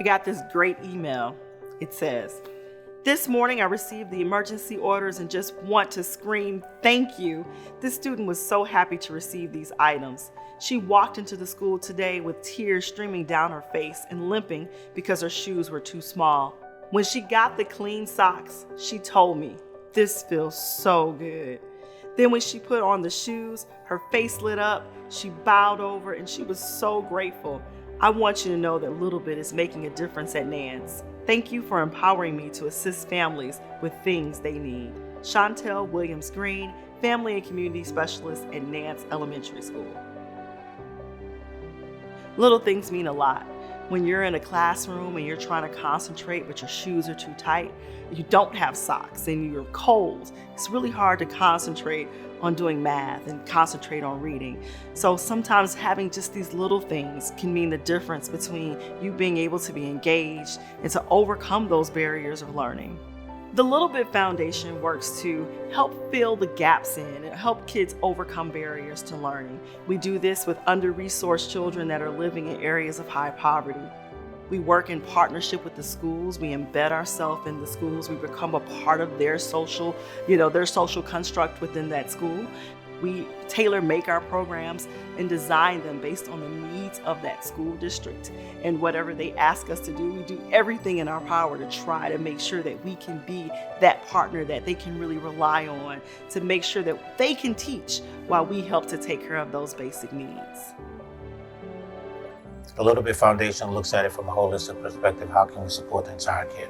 I got this great email. It says, "This morning I received the emergency orders and just want to scream, thank you. This student was so happy to receive these items. She walked into the school today with tears streaming down her face and limping because her shoes were too small. When she got the clean socks, she told me, 'This feels so good.' Then when she put on the shoes, her face lit up, she bowed over and she was so grateful. I want you to know that little bit is making a difference at Nance. Thank you for empowering me to assist families with things they need." Chantel Williams Green, Family and Community Specialist at Nance Elementary School. Little things mean a lot. When you're in a classroom and you're trying to concentrate but your shoes are too tight, you don't have socks and you're cold, it's really hard to concentrate on doing math and concentrate on reading. So sometimes having just these little things can mean the difference between you being able to be engaged and to overcome those barriers of learning. The Little Bit Foundation works to help fill the gaps in and help kids overcome barriers to learning. We do this with under-resourced children that are living in areas of high poverty. We work in partnership with the schools. We embed ourselves in the schools. We become a part of their social construct within that school. We tailor make our programs and design them based on the needs of that school district. And whatever they ask us to do, we do everything in our power to try to make sure that we can be that partner that they can really rely on to make sure that they can teach while we help to take care of those basic needs. The Little Bit Foundation looks at it from a holistic perspective. How can we support the entire kid?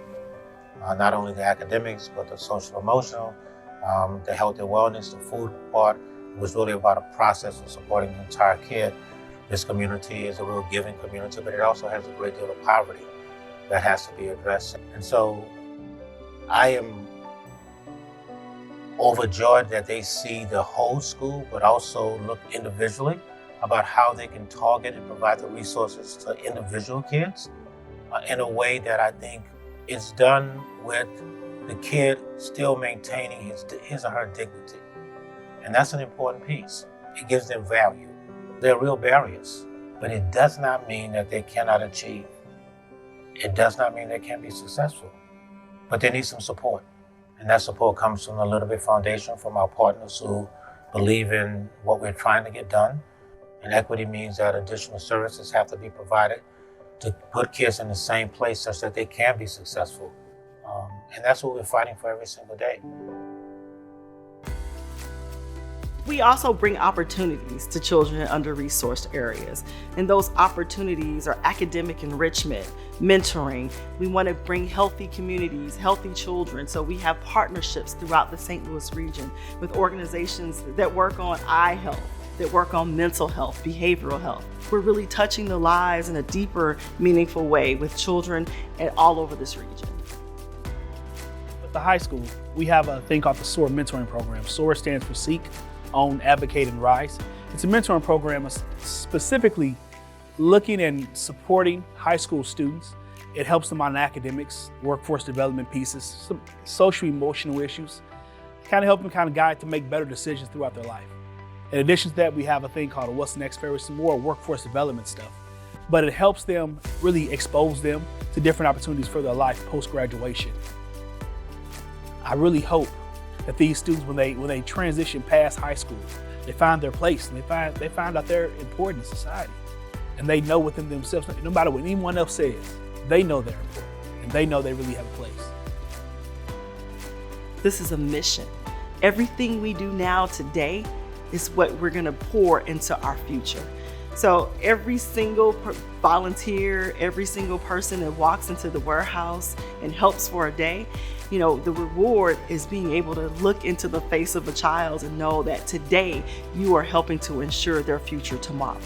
Not only the academics, but the social emotional, the health and wellness, the food part. It was really about a process of supporting the entire kid. This community is a real giving community, but it also has a great deal of poverty that has to be addressed. And so I am overjoyed that they see the whole school, but also look individually about how they can target and provide the resources to individual kids in a way that I think is done with the kid still maintaining his or her dignity. And that's an important piece. It gives them value. There are real barriers, but it does not mean that they cannot achieve. It does not mean they can't be successful, but they need some support. And that support comes from the Little Bit Foundation, from our partners who believe in what we're trying to get done. And equity means that additional services have to be provided to put kids in the same place such that they can be successful. And that's what we're fighting for every single day. We also bring opportunities to children in under-resourced areas. And those opportunities are academic enrichment, mentoring. We want to bring healthy communities, healthy children. So we have partnerships throughout the St. Louis region with organizations that work on eye health, that work on mental health, behavioral health. We're really touching the lives in a deeper, meaningful way with children all over this region. At the high school, we have a thing called the SOAR mentoring program. SOAR stands for Seek, Own, Advocate, and Rise. It's a mentoring program specifically looking and supporting high school students. It helps them on academics, workforce development pieces, some social emotional issues, kind of help them guide to make better decisions throughout their life. In addition to that, we have a thing called What's Next Fair, some more workforce development stuff. But it helps them really expose them to different opportunities for their life post-graduation. I really hope that these students, when they transition past high school, they find their place and they find out they're important in society. And they know within themselves, no matter what anyone else says, they know they're important and they know they really have a place. This is a mission. Everything we do now today is what we're gonna pour into our future. So every single volunteer, every single person that walks into the warehouse and helps for a day, the reward is being able to look into the face of a child and know that today you are helping to ensure their future tomorrow.